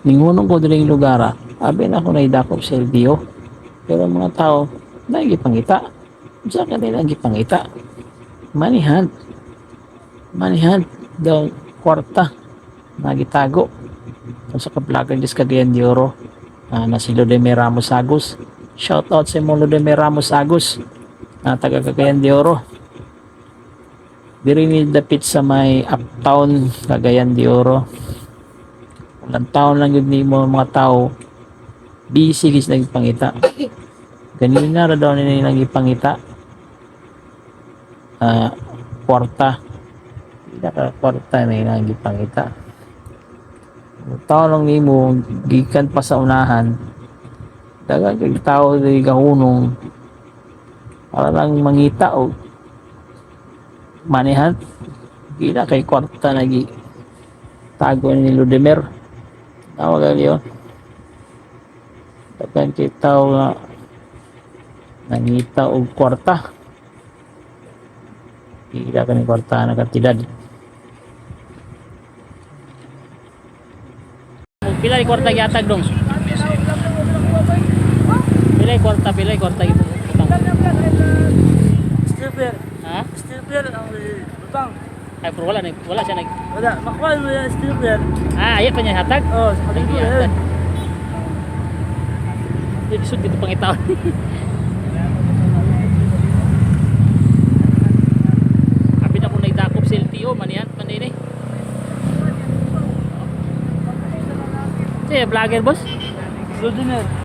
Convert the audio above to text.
ningunong ko diri lugar, abi na ako naidakop sa LTO. Pero ang mga tao nagipangita. Sa kanila gipangita. Manihan. Manihan daw kwarta nagitago. Sa kaplagan dis Cagayan de Oro. Na si Lodemir Ramos Agus. Shout out sa mo Lodemir Ramos Agus. Na taga Cagayan de Oro. Diri ni dapit sa may uptown Cagayan de Oro. Ilang taon lang yun ni mo mga tao busy gis nagpangita. Ganina ra daw nila nagpangita. Kwarta. Pinaka kwarta na nagpangita. Taon lang ni mo gikan pa sa unahan. Dagang kay tao diri gahunong para lang mangita o manihan. Gila kay kwarta nagi tago ni Lodemir. Tawag yun. Dagan kay tao nga nangita og kwarta. Gila ka ni kwarta na katidad. Pila ni kwarta giatag dong? Pilay kwarta utang. Stripper. Ha? Stripper ang utang. Ay pero wala siya nag. Wala, makuha mo yung stripper. Ayat pa niya hatag. Oh, sa kapatid ko yun. Isud dito pangitaon. Abi na ko naidakop sa LTO manihan manini. Siya vlogger boss. Lodemir.